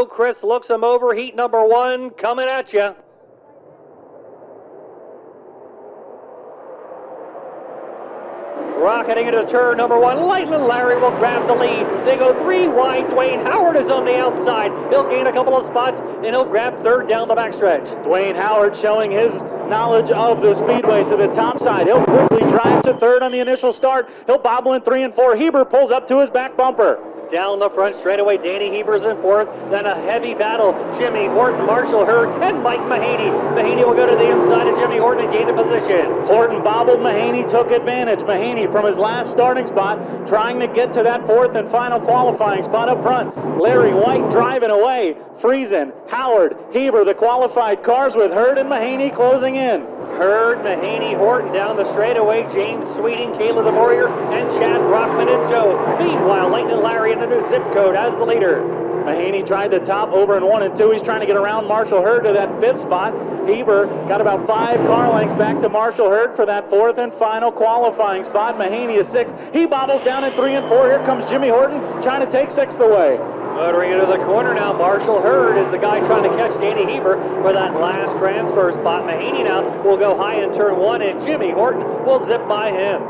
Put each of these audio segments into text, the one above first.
Chris looks him over. Heat number 1 coming at you. Rocketing into turn number 1. Lightning Larry will grab the lead. They go 3 wide. Dwayne Howard is on the outside. He'll gain a couple of spots, and he'll grab third down the backstretch. Dwayne Howard showing his knowledge of the Speedway to the top side. He'll quickly drive to third on the initial start. He'll bobble in 3 and 4. Heber pulls up to his back bumper. Down the front straightaway, Danny Heber's in fourth. Then a heavy battle. Jimmy Horton, Marshall Hurd, and Mike Mahaney. Mahaney will go to the inside of Jimmy Horton and gain a position. Horton bobbled. Mahaney took advantage. Mahaney from his last starting spot, trying to get to that fourth and final qualifying spot up front. Larry White driving away. Friesen, Howard, Heber, the qualified cars with Hurd and Mahaney closing in. Hurd, Mahaney, Horton down the straightaway. James Sweeting, Caleb DeMorier, and Chad Brockman and Joe. Meanwhile, Lightning Larry in the new zip code as the leader. Mahaney tried to top over in 1 and 2. He's trying to get around Marshall Hurd to that 5th spot. Heber got about 5 car lengths back to Marshall Hurd for that 4th and final qualifying spot. Mahaney is 6th. He bobbles down in 3 and 4. Here comes Jimmy Horton trying to take 6th away. Motoring into the corner now, Marshall Hurd is the guy trying to catch Danny Heber for that last transfer spot. Mahaney now will go high in turn 1, and Jimmy Horton will zip by him.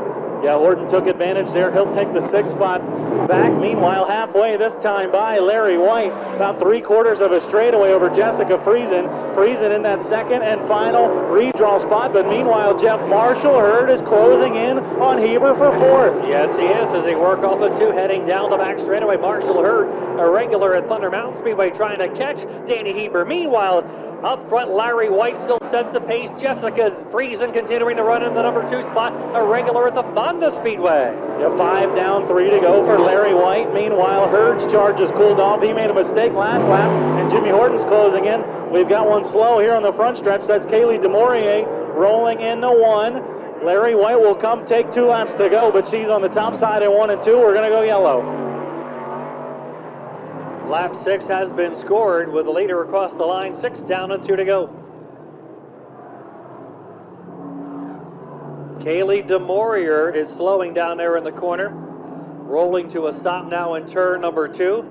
Yeah, Horton took advantage there. He'll take the 6th spot back. Meanwhile, halfway this time by Larry White, about 3/4 of a straightaway over Jessica Friesen. Friesen in that 2nd and final redraw spot. But meanwhile, Jeff, Marshall Hurd is closing in on Heber for 4th. Yes, he is, as they work off the 2 heading down the back straightaway. Marshall Hurd, a regular at Thunder Mountain Speedway, trying to catch Danny Heber. Meanwhile, up front, Larry White still sets the pace. Jessica Friesen continuing to run in the number 2 spot, a regular at the Fonda Speedway. Yeah, 5 down, 3 to go for Larry White. Meanwhile, Hurd's charge has cooled off. He made a mistake last lap, and Jimmy Horton's closing in. We've got one slow here on the front stretch. That's Kaylee DeMorier rolling into 1. Larry White will come take 2 laps to go, but she's on the top side in 1 and 2. We're going to go yellow. Lap 6 has been scored with the leader across the line. 6 down and 2 to go. Kaylee DeMorier is slowing down there in the corner, rolling to a stop now in turn number 2.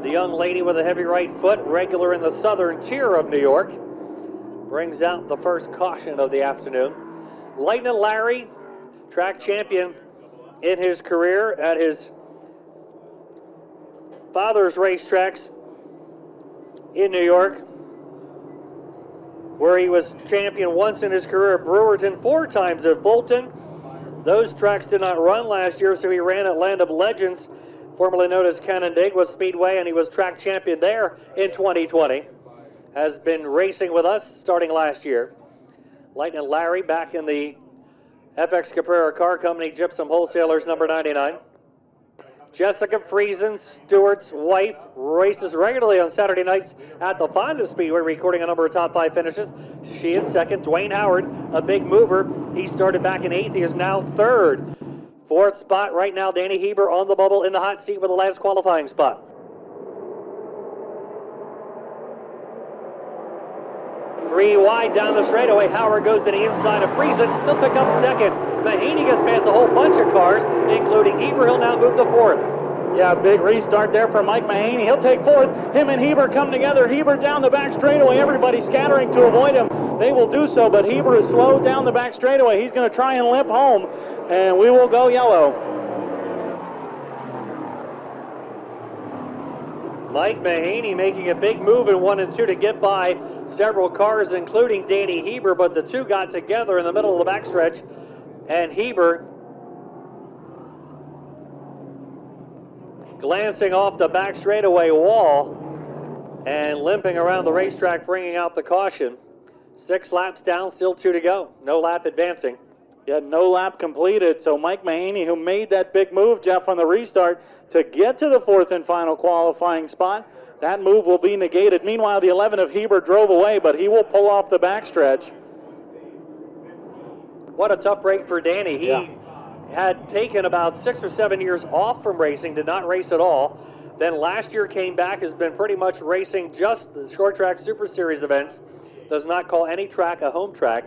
The young lady with a heavy right foot, regular in the southern tier of New York, brings out the first caution of the afternoon. Lightning Larry, track champion in his career at his father's racetracks in New York, where he was champion once in his career at Brewerton, 4 times at Fulton. Those tracks did not run last year, so he ran at Land of Legends, formerly known as Canandaigua Speedway, and he was track champion there in 2020. Has been racing with us starting last year. Lightning Larry back in the FX Caprera Car Company Gypsum Wholesalers number 99. Jessica Friesen, Stewart's wife, races regularly on Saturday nights at the Fonda Speedway, recording a number of top 5 finishes. She is 2nd. Dwayne Howard, a big mover. He started back in 8th. He is now 3rd. 4th spot right now, Danny Heber on the bubble in the hot seat with the last qualifying spot. 3 wide down the straightaway. Howard goes to the inside of Friesen. He'll pick up 2nd. Mahaney gets past a whole bunch of cars, including Heber. He'll now move to 4th. Yeah, big restart there for Mike Mahaney. He'll take 4th. Him and Heber come together. Heber down the back straightaway. Everybody scattering to avoid him. They will do so, but Heber is slow down the back straightaway. He's going to try and limp home, and we will go yellow. Mike Mahaney making a big move in 1 and 2 to get by several cars, including Danny Heber, but the 2 got together in the middle of the backstretch, and Heber glancing off the back straightaway wall and limping around the racetrack, bringing out the caution. 6 laps down, still 2 to go. No lap advancing. Yeah, no lap completed. So Mike Mahaney, who made that big move, Jeff, on the restart to get to the 4th and final qualifying spot, that move will be negated. Meanwhile, the 11 of Heber drove away, but he will pull off the backstretch. What a tough break for Danny. He had taken about 6 or 7 years off from racing, did not race at all. Then last year came back, has been pretty much racing just the short track Super Series events, does not call any track a home track.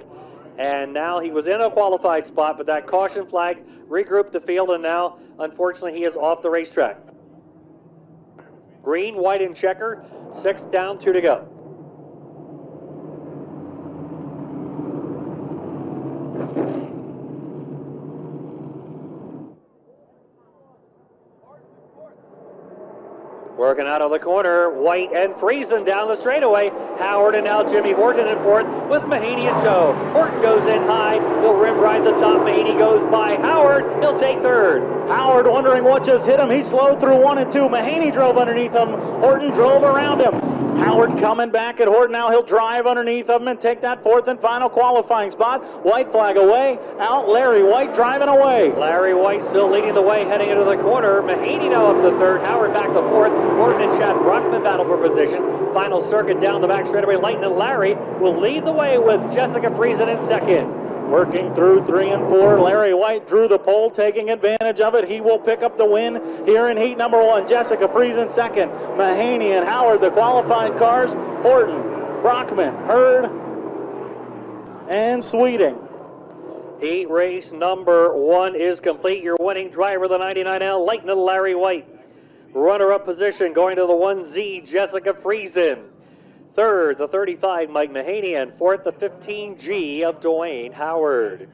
And now he was in a qualified spot, but that caution flag regrouped the field, and now, unfortunately, he is off the racetrack. Green, white, and checker 6 down, 2 to go. Working out of the corner, White and Friesen down the straightaway. Howard and now Jimmy Horton in fourth with Mahaney in tow. Horton goes in high, he'll rim ride the top. Mahaney goes by Howard, he'll take third. Howard wondering what just hit him. He slowed through 1 and 2. Mahaney drove underneath him. Horton drove around him. Howard coming back at Horton. Now he'll drive underneath of him and take that fourth and final qualifying spot. White flag away. Out Larry White driving away. Larry White still leading the way heading into the corner. Mahaney now up the third. Howard back the fourth. Horton and Chad Brockman battle for position. Final circuit down the back straightaway. Leighton and Larry will lead the way with Jessica Friesen in second. Working through 3 and 4, Larry White drew the pole, taking advantage of it. He will pick up the win here in heat number 1. Jessica Friesen second. Mahaney and Howard, the qualifying cars. Horton, Brockman, Hurd, and Sweeting. Heat race number 1 is complete. Your winning driver, the 99L, Leighton and Larry White. Runner-up position going to the 1Z, Jessica Friesen. Third, the 35, Mike Mahaney, and fourth, the 15G of Dwayne Howard.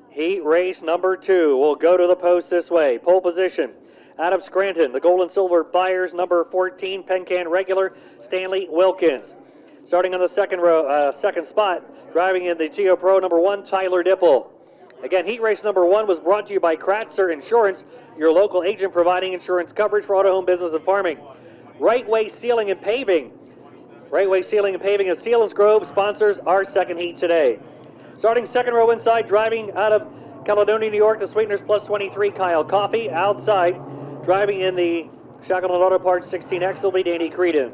Heat race number 2 will go to the post this way. Pole position, out of Scranton, the gold and silver buyers, number 14, Pencan regular, Stanley Wilkins. Starting on the second spot, driving in the Geo Pro number 1, Tyler Dipple. Again, heat race number 1 was brought to you by Kratzer Insurance, your local agent providing insurance coverage for auto, home, business, and farming. Right Way Sealing and Paving. Right Way Sealing and Paving of Selinsgrove sponsors our second heat today. Starting second row inside, driving out of Caledonia, New York, the Sweeteners plus 23, Kyle Coffey. Outside, driving in the Shackleton Auto Parts 16X will be Danny Creedon.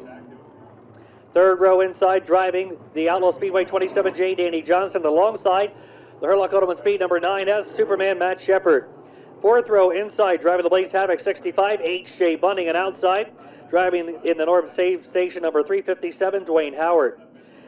Third row inside, driving the Outlaw Speedway 27J, Danny Johnson. Alongside, the Hurlock Automan Speed number 9S, Superman Matt Shepard. Fourth row inside, driving the Blaze Havoc 65, H.J. Bunning, and outside, driving in the North Save Station number 357, Dwayne Howard.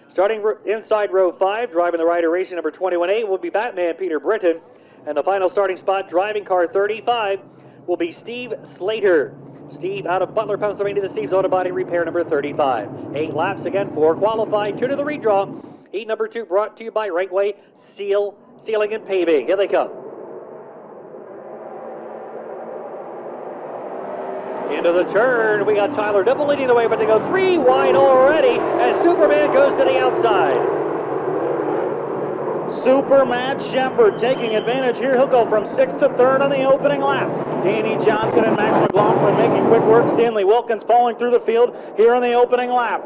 Starting inside row 5, driving the Rider Racing number 21A will be Batman Peter Britton. And the final starting spot, driving car 35, will be Steve Slater. Steve out of Butler, Pennsylvania, the Steve's Auto Body Repair number 35. 8 laps again, 4 qualified, 2 to the redraw. Heat number 2 brought to you by Right Way Sealing and Paving. Here they come. Into the turn, we got Tyler Dipple leading the way, but they go 3 wide already, and Superman goes to the outside. Superman Shepard taking advantage here. He'll go from 6th to 3rd on the opening lap. Danny Johnson and Max McLaughlin making quick work. Stanley Wilkins falling through the field here on the opening lap.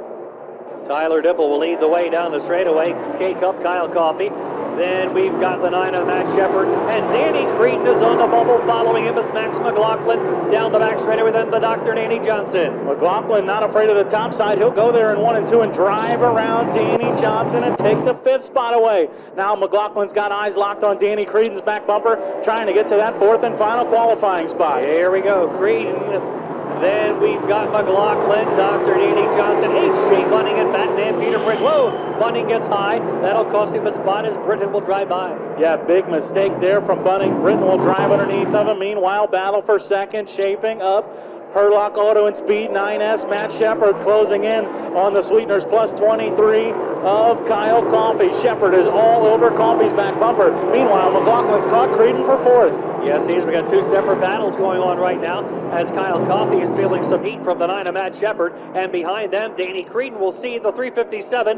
Tyler Dipple will lead the way down the straightaway. K-Cup, Kyle Coffey. Then we've got the 9 of Matt Shepard. And Danny Creedon is on the bubble. Following him is Max McLaughlin. Down the back straightaway, then the Dr. Danny Johnson. McLaughlin not afraid of the top side. He'll go there in 1 and 2 and drive around Danny Johnson and take the 5th spot away. Now McLaughlin's got eyes locked on Danny Creedon's back bumper, trying to get to that 4th and final qualifying spot. Here we go. Creedon. Then we've got McLaughlin, Dr. Danny Johnson, H.J. Bunning, and Batman Peter Britton. Whoa, Bunning gets high. That'll cost him a spot as Britton will drive by. Yeah, big mistake there from Bunning. Britton will drive underneath of him. Meanwhile, battle for second shaping up. Hurlock Auto and Speed 9S, Matt Shepard closing in on the Sweeteners plus 23 of Kyle Coffey. Shepard is all over Coffey's back bumper. Meanwhile, McLaughlin's caught Creedon for 4th. Yes, we got 2 separate battles going on right now as Kyle Coffey is feeling some heat from the 9 of Matt Shepard, and behind them, Danny Creedon will see the 357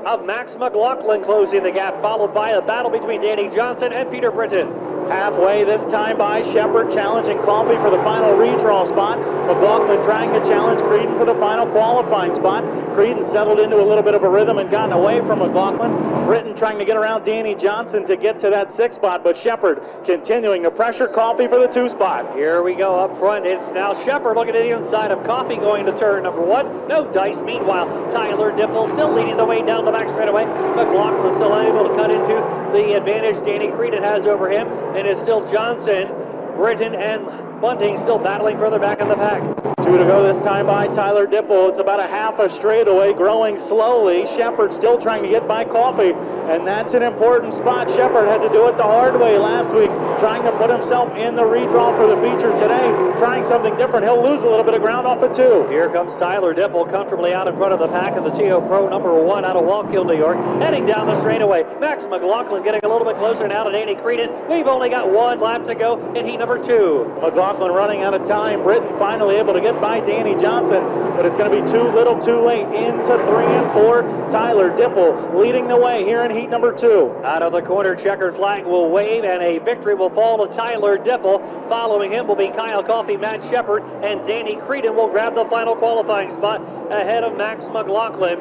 of Max McLaughlin closing the gap, followed by a battle between Danny Johnson and Peter Britton. Halfway this time by Shepard, challenging Coffey for the final redraw spot. McLaughlin trying to challenge Creedon for the final qualifying spot. Creedon settled into a little bit of a rhythm and gotten away from McLaughlin. Britton trying to get around Danny Johnson to get to that 6th spot, but Shepard continuing to pressure Coffey for the 2 spot. Here we go up front. It's now Shepard looking at the inside of Coffey going to turn number 1. No dice. Meanwhile, Tyler Dipple still leading the way down the back straightaway. McLaughlin is still unable to cut into the advantage Danny Creedon has over him. And it's still Johnson, Britton, and Bunting still battling further back in the pack. 2 to go this time by Tyler Dipple. It's about a half a straightaway, growing slowly. Shepard still trying to get by Coffey, and that's an important spot. Shepard had to do it the hard way last week, trying to put himself in the redraw for the feature today, trying something different. He'll lose a little bit of ground off of 2. Here comes Tyler Dipple comfortably out in front of the pack of the TO Pro number 1 out of Wallkill, New York, heading down the straightaway. Max McLaughlin getting a little bit closer now to Danny Creedon. We've only got 1 lap to go in heat number 2. McLaughlin running out of time. Britton finally able to get by Danny Johnson, but it's going to be too little too late. Into 3 and 4, Tyler Dipple leading the way here in heat number 2. Out of the corner, checkered flag will wave, and a victory will fall to Tyler Dipple. Following him will be Kyle Coffey, Matt Shepard, and Danny Creedon will grab the final qualifying spot ahead of Max McLaughlin,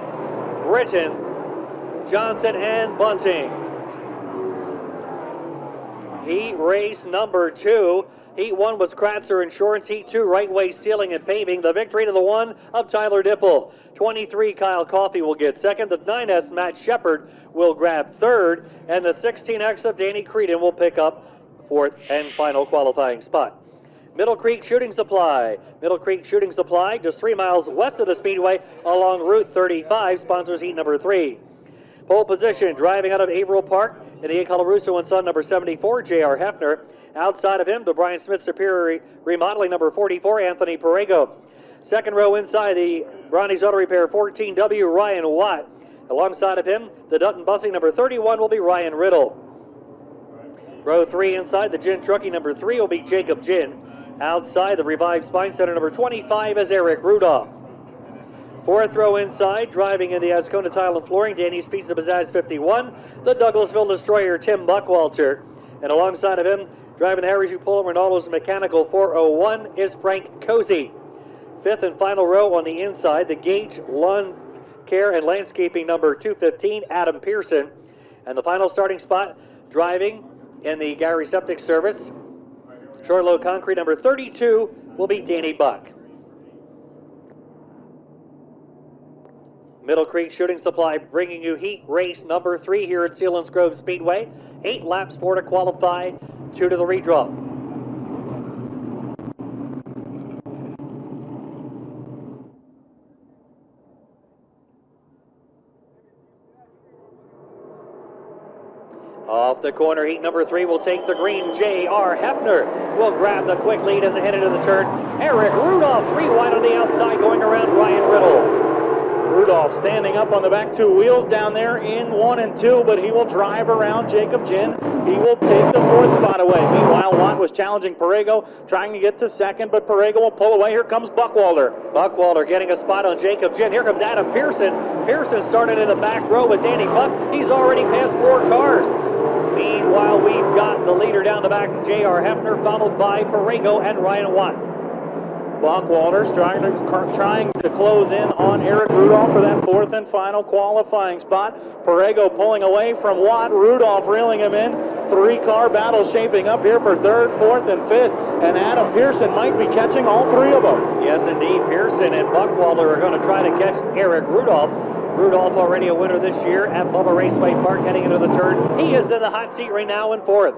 Britton, Johnson, and Bunting. Heat race number 2. Heat 1 was Kratzer Insurance. Heat 2, Right Way Sealing and Paving. The victory to the 1 of Tyler Dipple. 23, Kyle Coffey will get second. The 9S, Matt Shepard, will grab third. And the 16X of Danny Creedon will pick up fourth and final qualifying spot. Middle Creek Shooting Supply. Middle Creek Shooting Supply, just 3 miles west of the Speedway along Route 35, sponsors heat number 3. Pole position, driving out of Averill Park in the A. Colarusso & Son, number 74, J.R. Hefner. Outside of him, the Brian Smith Superior Remodeling, number 44, Anthony Perego. Second row inside, the Brownies Auto Repair, 14W, Ryan Watt. Alongside of him, the Dutton Busing, number 31, will be Ryan Riddle. Row 3 inside, the Gin Trucking, number 3, will be Jacob Gin. Outside, the Revived Spine Center, number 25, is Eric Rudolph. Fourth row inside, driving in the Ascona Tile and Flooring, Danny's Pizza Pizzazz 51, the Douglasville Destroyer, Tim Buckwalter. And alongside of him, driving the Harry Pullman Ronaldo's Mechanical 401 is Frank Cozy. Fifth and final row on the inside, the Gage Lawn Care and Landscaping, number 215, Adam Pearson. And the final starting spot, driving in the Gary Septic Service, Short Load Concrete, number 32, will be Danny Buck. Middle Creek Shooting Supply bringing you heat race number 3 here at Selinsgrove Speedway. 8 laps, 4 to qualify, 2 to the redraw. Off the corner, heat number 3 will take the green. J.R. Hefner will grab the quick lead as they head into the turn. Eric Rudolph, 3 wide on the outside, going around Ryan Riddle. Rudolph standing up on the back 2 wheels down there in 1 and 2, but he will drive around Jacob Gin. He will take the 4th spot away. Meanwhile, Watt was challenging Perego, trying to get to 2nd, but Perego will pull away. Here comes Buckwalter. Buckwalter getting a spot on Jacob Gin. Here comes Adam Pearson. Pearson started in the back row with Danny Buck. He's already passed 4 cars. Meanwhile, we've got the leader down the back, J.R. Hefner, followed by Perego and Ryan Watt. Buckwalter's trying to close in on Eric Rudolph for that 4th and final qualifying spot. Perego pulling away from Watt. Rudolph reeling him in. 3-car battle shaping up here for 3rd, 4th, and 5th. And Adam Pearson might be catching all 3 of them. Yes, indeed. Pearson and Buckwalter are going to try to catch Eric Rudolph. Rudolph already a winner this year at Bubba Raceway Park heading into the turn. He is in the hot seat right now in 4th.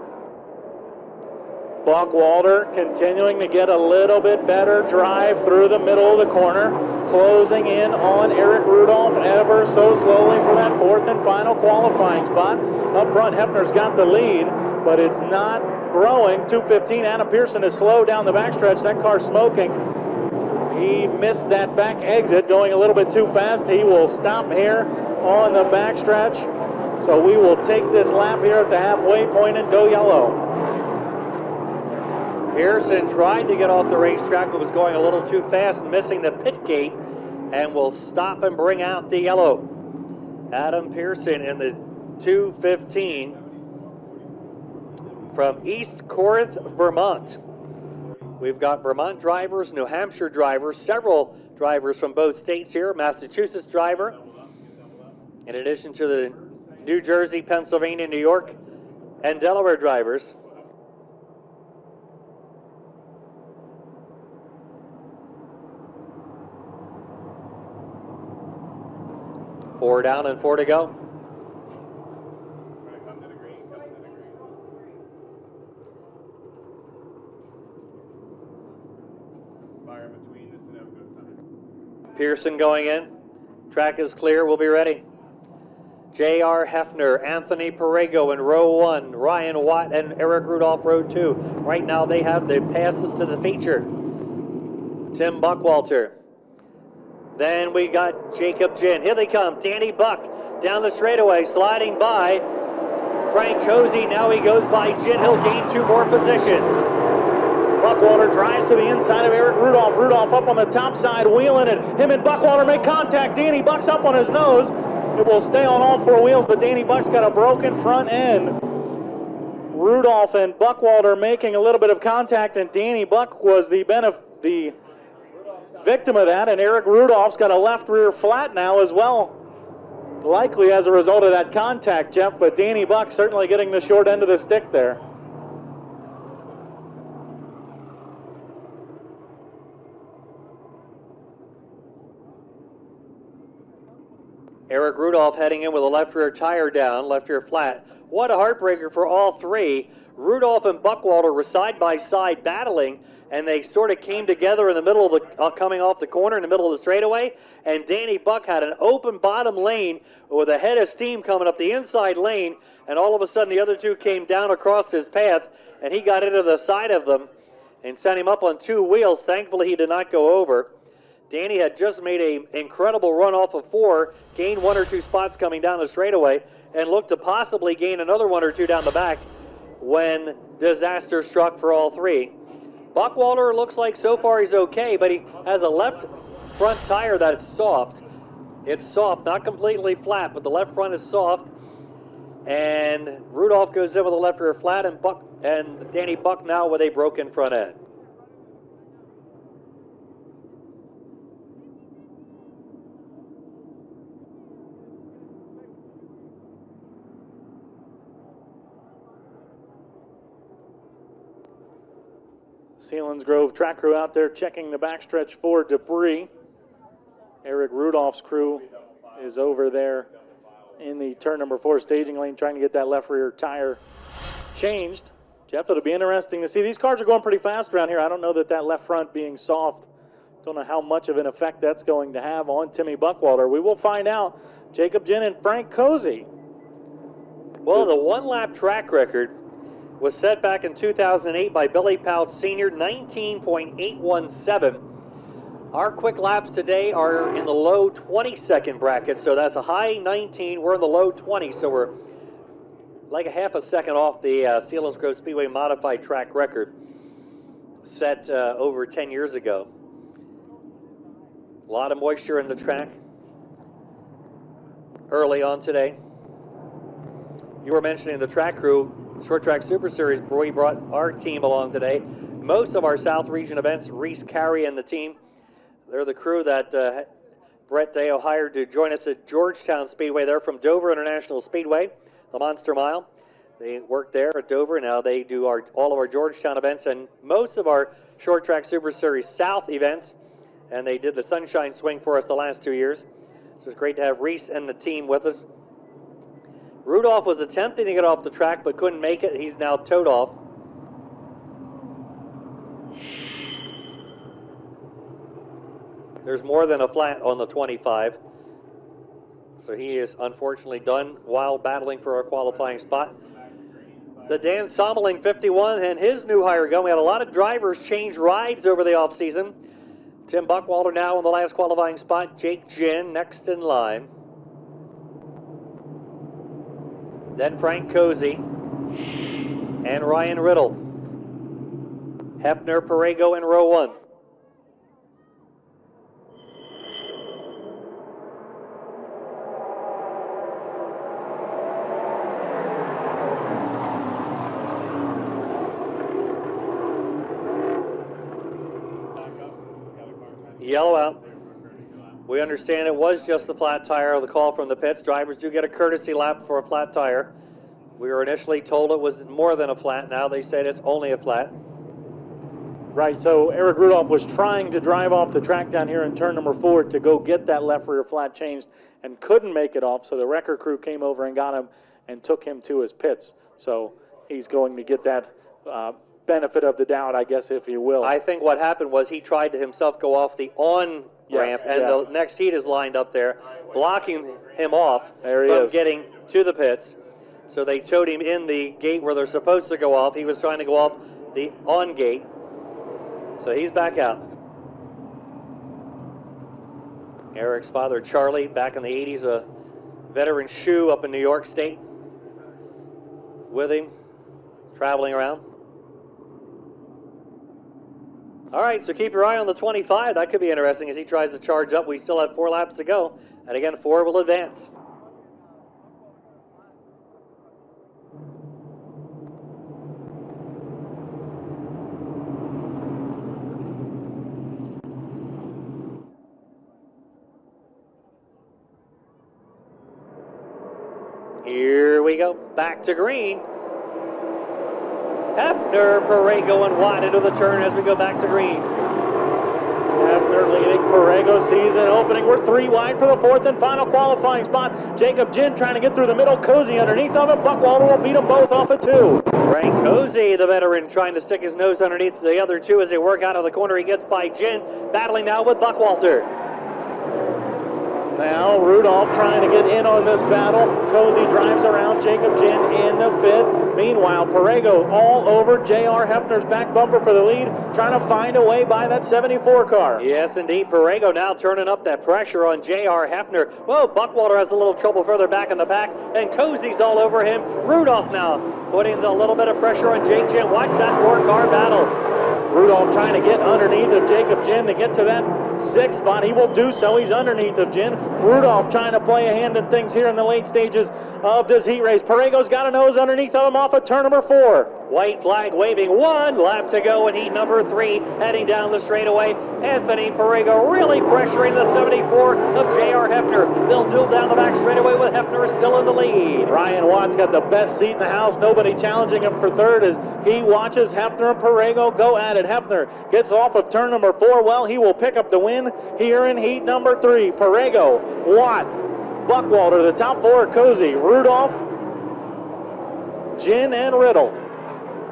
Buckwalter continuing to get a little bit better drive through the middle of the corner, closing in on Eric Rudolph ever so slowly for that 4th and final qualifying spot. Up front, Hefner's got the lead, but it's not growing. 2:15, Adam Pearson is slow down the backstretch. That car's smoking. He missed that back exit, going a little bit too fast. He will stop here on the backstretch. So we will take this lap here at the halfway point and go yellow. Pearson tried to get off the racetrack, but was going a little too fast, missing the pit gate, and will stop and bring out the yellow. Adam Pearson in the 2:15 from East Corinth, Vermont. We've got Vermont drivers, New Hampshire drivers, several drivers from both states here, Massachusetts driver, in addition to the New Jersey, Pennsylvania, New York, and Delaware drivers. Four down and 4 to go. Pearson going in. Track is clear. We'll be ready. J.R. Hefner, Anthony Perego in row 1, Ryan Watt and Eric Rudolph row 2. Right now they have the passes to the feature. Tim Buckwalter. Then we got Jacob Ginn. Here they come. Danny Buck down the straightaway, sliding by Frank Cozy. Now he goes by Ginn. He'll gain 2 more positions. Buckwalter drives to the inside of Eric Rudolph. Rudolph up on the top side, wheeling it. Him and Buckwalter make contact. Danny Buck's up on his nose. It will stay on all 4 wheels, but Danny Buck's got a broken front end. Rudolph and Buckwalter making a little bit of contact, and Danny Buck was the victim of that, and Eric Rudolph's got a left rear flat now as well, likely as a result of that contact, Jeff, but Danny Buck certainly getting the short end of the stick there. Eric Rudolph heading in with a left rear tire down, left rear flat. What a heartbreaker for all 3. Rudolph and Buckwalter were side by side battling, and they sort of came together in the middle of the, coming off the corner in the middle of the straightaway, and Danny Buck had an open bottom lane with a head of steam coming up the inside lane, and all of a sudden the other 2 came down across his path, and he got into the side of them and sent him up on 2 wheels. Thankfully he did not go over. Danny had just made an incredible run off of 4, gained 1 or 2 spots coming down the straightaway, and looked to possibly gain another 1 or 2 down the back when disaster struck for all 3. Buckwalter looks like so far he's okay, but he has a left front tire that's soft. It's soft, not completely flat, but the left front is soft. And Rudolph goes in with a left rear flat, and Danny Buck now with a broken front end. Selinsgrove track crew out there checking the backstretch for debris. Eric Rudolph's crew is over there in the turn number 4 staging lane trying to get that left rear tire changed. Jeff, it'll be interesting to see. These cars are going pretty fast around here. I don't know that left front being soft, don't know how much of an effect that's going to have on Timmy Buckwalter. We will find out. Jacob Ginn and Frank Cozy. Well, the 1-lap track record was set back in 2008 by Billy Pouch Sr., 19.817. Our quick laps today are in the low 20-second bracket, so that's a high 19. We're in the low 20, so we're like a half a second off the Selinsgrove Speedway modified track record set over 10 years ago. A lot of moisture in the track early on today. You were mentioning the track crew. Short Track Super Series, we brought our team along today. Most of our South Region events, Reese Carey and the team, they're the crew that Brett Deo hired to join us at Georgetown Speedway. They're from Dover International Speedway, the Monster Mile. They work there at Dover. Now they do all of our Georgetown events and most of our Short Track Super Series South events. And they did the Sunshine Swing for us the last 2 years. So it's great to have Reese and the team with us. Rudolph was attempting to get off the track but couldn't make it. He's now towed off. There's more than a flat on the 25. So he is unfortunately done while battling for a qualifying spot. The Dan Sommeling 51 and his new hire gun. We had a lot of drivers change rides over the offseason. Tim Buckwalter now in the last qualifying spot. Jake Ginn next in line. Then Frank Cozy and Ryan Riddle. Hefner, Perego in row 1. Yellow out. We understand it was just the flat tire, the call from the pits. Drivers do get a courtesy lap for a flat tire. We were initially told it was more than a flat. Now they said it's only a flat. Right, so Eric Rudolph was trying to drive off the track down here in turn number 4 to go get that left rear flat changed and couldn't make it off, so the wrecker crew came over and got him and took him to his pits. So he's going to get that benefit of the doubt, I guess, if you will. I think what happened was he tried to himself go off the on ramp, and the next heat is lined up there, blocking him off There he from is. getting to the pits. So they towed him in the gate where they're supposed to go off. He was trying to go off the on gate. So he's back out. Eric's father, Charlie, back in the 80s, a veteran shoe up in New York State with him, traveling around. All right, so keep your eye on the 25. That could be interesting as he tries to charge up. We still have 4 laps to go. And again, 4 will advance. Here we go, back to green. Hefner, Parego, and Watt into the turn as we go back to green. Hefner leading, Parego sees an opening. We're 3 wide for the 4th and final qualifying spot. Jacob Ginn trying to get through the middle. Cozy underneath of him. Buckwalter will beat them both off of 2. Frank Cozy, the veteran, trying to stick his nose underneath the other 2 as they work out of the corner. He gets by Ginn, battling now with Buckwalter. Now Rudolph trying to get in on this battle. Cozy drives around Jacob Ginn in the 5th. Meanwhile, Parego all over J.R. Hefner's back bumper for the lead, trying to find a way by that 74 car. Yes, indeed. Parego now turning up that pressure on J.R. Hefner. Whoa, Buckwalter has a little trouble further back in the pack, and Cozy's all over him. Rudolph now putting a little bit of pressure on Jake Ginn. Watch that 4-car battle. Rudolph trying to get underneath of Jacob Ginn to get to that 6th spot. He will do so. He's underneath of Ginn. Rudolph trying to play a hand in things here in the late stages of this heat race. Parego's got a nose underneath of him off of turn number 4. White flag waving, 1 lap to go in heat number 3, heading down the straightaway. Anthony Parego really pressuring the 74 of J.R. Hefner. They'll duel down the back straightaway with Hefner still in the lead. Ryan Watt's got the best seat in the house. Nobody challenging him for 3rd as he watches Hefner and Parego go at it. Hefner gets off of turn number 4. Well, he will pick up the win here in heat number 3. Parego, Watt, Buckwalter, the top 4 are Cozy, Rudolph, Ginn, and Riddle.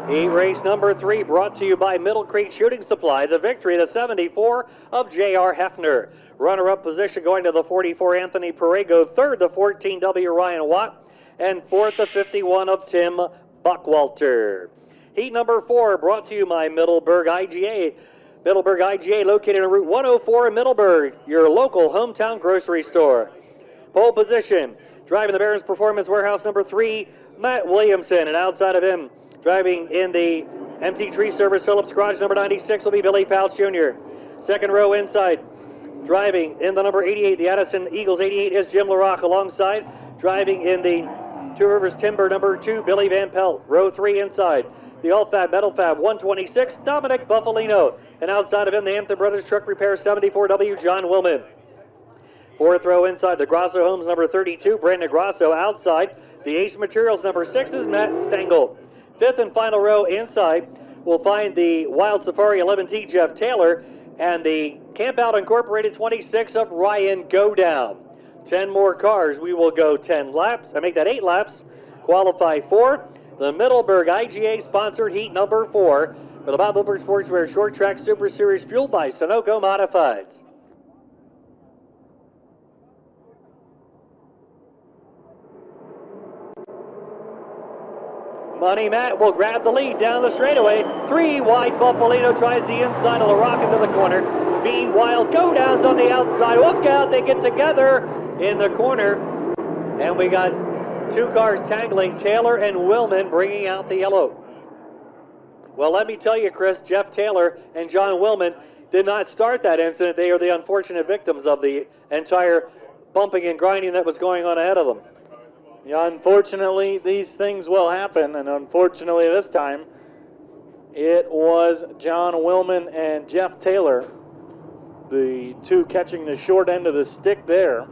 Heat race number 3 brought to you by Middle Creek Shooting Supply. The victory, the 74 of J.R. Hefner. Runner-up position going to the 44, Anthony Parego. 3rd, the 14W, Ryan Watt. And 4th, the 51 of Tim Buckwalter. Heat number 4 brought to you by Middleburg IGA. Middleburg IGA located on Route 104 in Middleburg, your local hometown grocery store. Pole position, driving the Barons Performance Warehouse number 3, Matt Williamson. And outside of him, driving in the MT Tree Service Phillips Garage number 96 will be Billy Pouch Jr. 2nd row inside, driving in the number 88, the Addison Eagles 88 is Jim LaRock. Alongside, driving in the Two Rivers Timber number 2, Billy Van Pelt. Row 3 inside, the All-Fab Metal Fab 126, Dominic Buffalino. And outside of him, the Hampton Brothers Truck Repair 74W, John Willman. 4th row inside, the Grosso Homes number 32, Brandon Grosso. Outside, the Ace Materials number 6 is Matt Stengel. 5th and final row inside, we'll find the Wild Safari 11T, Jeff Taylor, and the Camp Out Incorporated 26 of Ryan Godown. 10 more cars. We will go 10 laps. I make that 8 laps. Qualify for the Middleburg IGA sponsored heat number 4 for the Bob Wilbur Sportswear Short Track Super Series fueled by Sunoco Modifieds. Money Matt will grab the lead down the straightaway. 3 wide, Buffalino tries the inside of LaRock into the corner. Meanwhile, Godowns on the outside. Look out, they get together in the corner. And we got 2 cars tangling, Taylor and Willman bringing out the yellow. Well, let me tell you, Chris, Jeff Taylor and John Willman did not start that incident. They are the unfortunate victims of the entire bumping and grinding that was going on ahead of them. Yeah, unfortunately, these things will happen, and unfortunately this time, it was John Willman and Jeff Taylor, the 2 catching the short end of the stick there.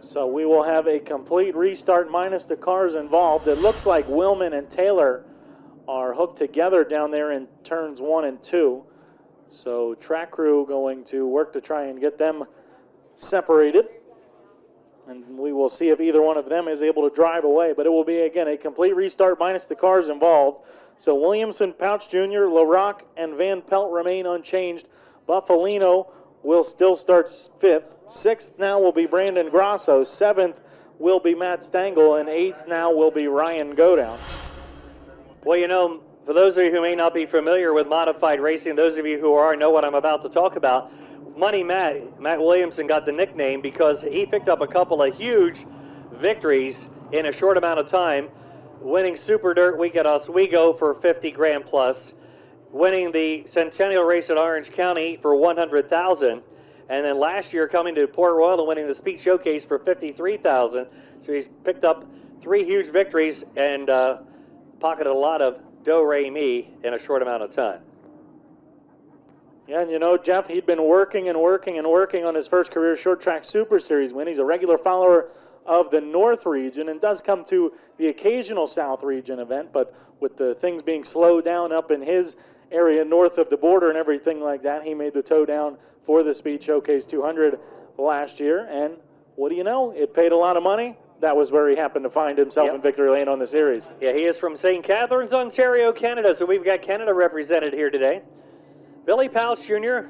So we will have a complete restart minus the cars involved. It looks like Willman and Taylor are hooked together down there in turns 1 and 2. So track crew going to work to try and get them separated. And we will see if either one of them is able to drive away. But it will be, again, a complete restart minus the cars involved. So Williamson, Pouch Jr., LaRock, and Van Pelt remain unchanged. Buffalino will still start 5th. 6th now will be Brandon Grosso. 7th will be Matt Stengel. And 8th now will be Ryan Godown. Well, you know, for those of you who may not be familiar with modified racing, those of you who are know what I'm about to talk about. Money Matt Williamson got the nickname because he picked up a couple of huge victories in a short amount of time, winning Super Dirt Week at Oswego for 50 grand plus, winning the Centennial Race at Orange County for 100,000, and then last year coming to Port Royal and winning the Speed Showcase for 53,000. So he's picked up 3 huge victories and pocketed a lot of do-re-mi in a short amount of time. Yeah, and you know, Jeff, he'd been working on his first career short track Super Series win. He's a regular follower of the North region and does come to the occasional South region event, but with the things being slowed down up in his area north of the border and everything like that, he made the toe down for the Speed Showcase 200 last year, and what do you know, it paid a lot of money. That was where he happened to find himself in victory lane on the series. Yeah, he is from St. Catharines, Ontario, Canada, so we've got Canada represented here today. Billy Pouch Jr.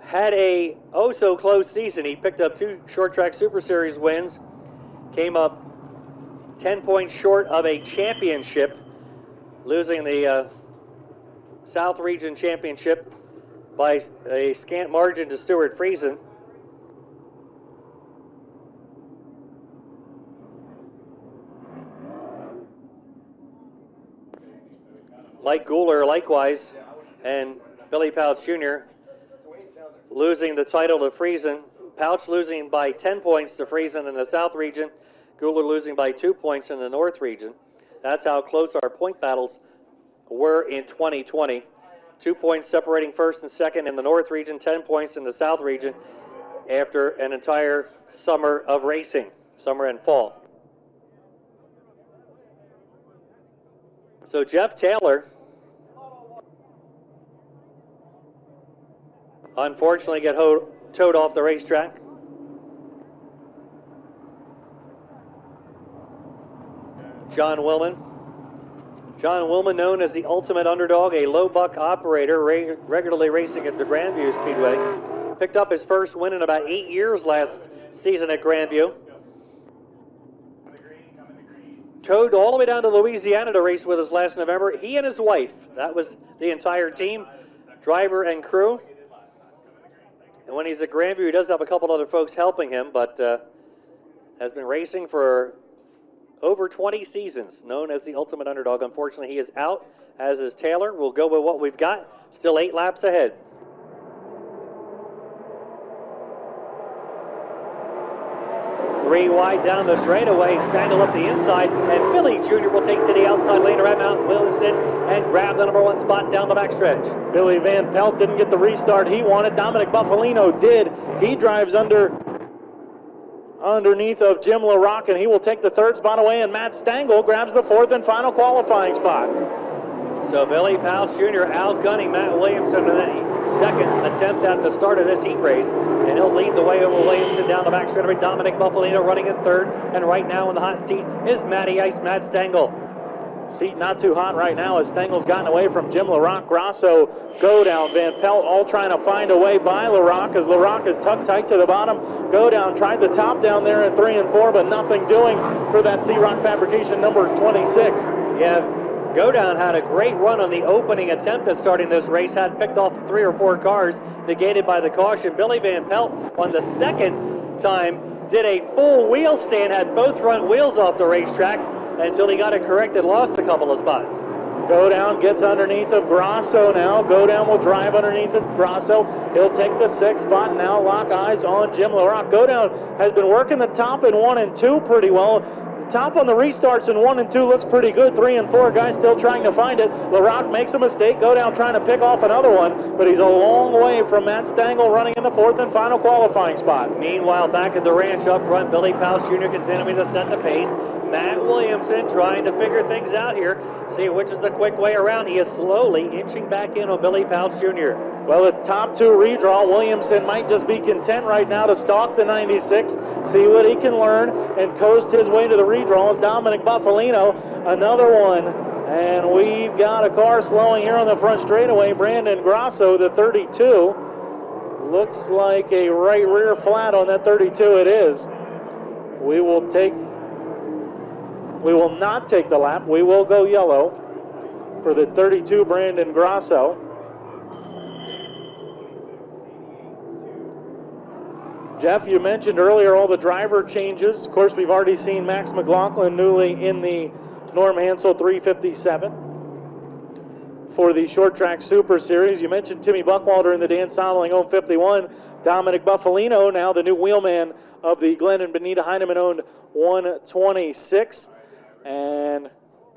had a oh-so-close season. He picked up 2 short track Super Series wins, came up 10 points short of a championship, losing the South Region Championship by a scant margin to Stuart Friesen. Mike Guler likewise, and Billy Pouch Jr. losing the title to Friesen. Pouch losing by 10 points to Friesen in the South region. Guler losing by 2 points in the North region. That's how close our point battles were in 2020. 2 points separating first and second in the North region, 10 points in the South region after an entire summer of racing, summer and fall. So Jeff Taylor unfortunately get towed off the racetrack. John Willman. John Willman, known as the ultimate underdog, a low buck operator regularly racing at the Grandview Speedway. Picked up his first win in about 8 years last season at Grandview. Towed all the way down to Louisiana to race with us last November. He and his wife, that was the entire team, driver and crew. And when he's at Grandview, he does have a couple other folks helping him, but has been racing for over 20 seasons, known as the ultimate underdog. Unfortunately, he is out, as is Taylor. We'll go with what we've got. Still 8 laps ahead. Three wide down the straightaway, Stengel up the inside, and Billy Jr. will take to the outside lane around Mount Williamson and grab the number 1 spot down the backstretch. Billy Van Pelt didn't get the restart he wanted. Dominic Buffalino did. He drives underneath of Jim LaRock, and he will take the 3rd spot away, and Matt Stengel grabs the 4th and final qualifying spot. So Billy Pouch Jr. outgunning Matt Williamson in the 2nd attempt at the start of this heat race, and he'll lead the way over Williamson down the back straightaway. Dominic Buffalino running in 3rd, and right now in the hot seat is Matty Ice Matt Stengel. Seat not too hot right now as Stengel's gotten away from Jim LaRock, Grosso, Godown, Van Pelt, all trying to find a way by LaRock as LaRock is tucked tight to the bottom. Godown tried the top down there at 3 and 4, but nothing doing for that C-Rock Fabrication number 26. Yeah, Godown had a great run on the opening attempt at starting this race, had picked off 3 or 4 cars, negated by the caution. Billy Van Pelt on the 2nd time did a full wheel stand, had both front wheels off the racetrack until he got it corrected, lost a couple of spots. Godown gets underneath of Grosso now. Godown will drive underneath of Grosso. He'll take the 6th spot now, lock eyes on Jim LaRock. Godown has been working the top in 1 and 2 pretty well. The top on the restarts in 1 and 2 looks pretty good. 3 and 4 guys still trying to find it. LaRock makes a mistake. Godown trying to pick off another one, but he's a long way from Matt Stengel running in the 4th and final qualifying spot. Meanwhile, back at the ranch up front, Billy Pouch Jr. continuing to set the pace. Matt Williamson trying to figure things out here, see which is the quick way around. He is slowly inching back in on Billy Pouch Jr. Well, the top two redraw, Williamson might just be content right now to stalk the 96, see what he can learn, and coast his way to the redraws. Dominic Buffalino, another one. And we've got a car slowing here on the front straightaway. Brandon Grasso, the 32. Looks like a right rear flat on that 32. It is. We will not take the lap. We will go yellow for the 32, Brandon Grasso. Jeff, you mentioned earlier all the driver changes. Of course, we've already seen Max McLaughlin newly in the Norm Hansel 357 for the Short Track Super Series. You mentioned Timmy Buckwalter in the Dan Sonneling owned 51. Dominic Buffalino, now the new wheelman of the Glenn and Benita Heineman owned 126. And a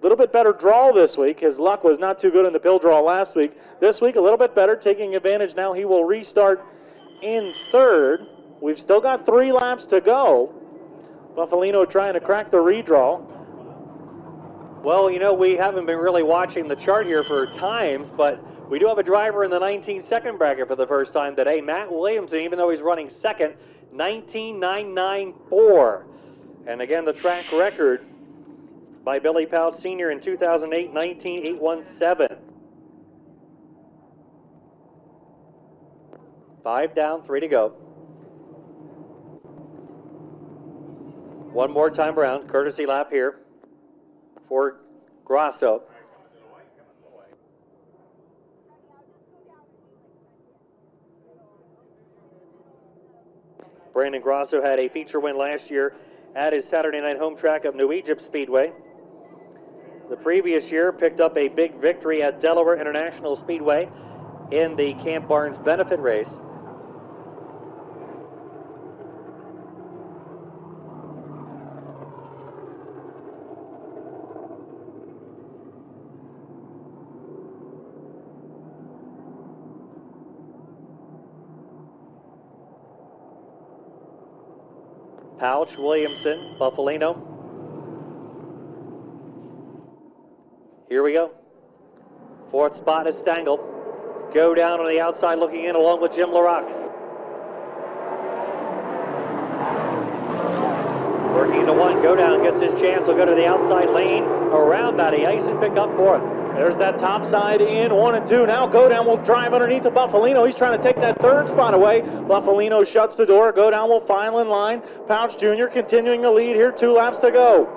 little bit better draw this week. His luck was not too good in the pill draw last week. This week, a little bit better, taking advantage now. He will restart in third. We've still got 3 laps to go. Buffalino trying to crack the redraw. Well, you know, we haven't been really watching the chart here for times, but we do have a driver in the 19-second bracket for the first time today. Matt Williamson, even though he's running second, 19.994. And again, the track record by Billy Pouch Sr. in 2008, 19.817. 5 down, 3 to go. One more time around, courtesy lap here for Grasso. Brandon Grasso had a feature win last year at his Saturday night home track of New Egypt Speedway. The previous year picked up a big victory at Delaware International Speedway in the Camp Barnes benefit race. Pouch, Williamson, Buffalino. Here we go. 4th spot is Stangl. Go down on the outside looking in along with Jim LaRock. Working to 1, go down, gets his chance. He'll go to the outside lane around Matty Ice and pick up 4th. There's that top side in 1 and 2. Now Go Down will drive underneath of Buffalino. He's trying to take that 3rd spot away. Buffalino shuts the door. Go Down will file in line. Pouch Jr. continuing the lead here. 2 laps to go.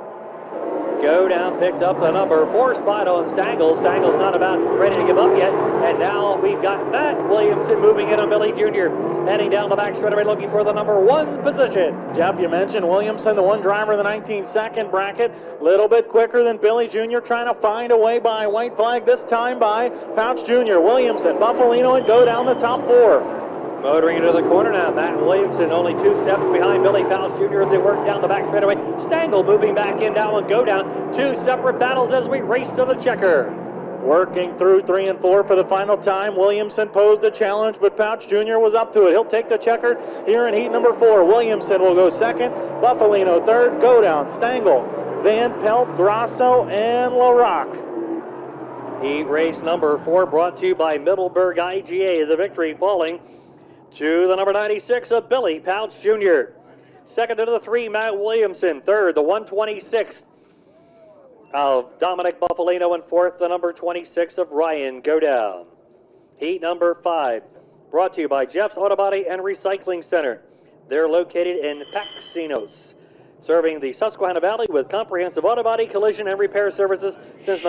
Go Down picked up the number 4 spot on Stangl. Stangl's not about ready to give up yet. And now we've got Matt Williamson moving in on Billy Jr. Heading down the back straightaway looking for the number 1 position. Jeff, you mentioned Williamson, the one driver in the 19-second bracket. Little bit quicker than Billy Jr. trying to find a way by white flag, this time by Pouch Jr. Williamson, Buffalino, and Go Down the top 4. Motoring into the corner now, Matt Williamson only 2 steps behind Billy Pouch Jr. as they work down the back straightaway. Stangl moving back in down and Go Down. 2 separate battles as we race to the checker. Working through 3 and 4 for the final time. Williamson posed a challenge, but Pouch Jr. was up to it. He'll take the checker here in heat number 4. Williamson will go second. Buffalino third. Go Down, Stangl, Van Pelt, Grasso, and LaRock. Heat race number 4 brought to you by Middleburg IGA. The victory falling to the number 96 of Billy Pouch Jr. Second to the 3, Matt Williamson. Third, the 126 of Dominic Buffalino, and 4th, the number 26 of Ryan Go Down. Heat number 5 brought to you by Jeff's Auto Body and Recycling Center. They're located in Paxinos, serving the Susquehanna Valley with comprehensive auto body, collision, and repair services since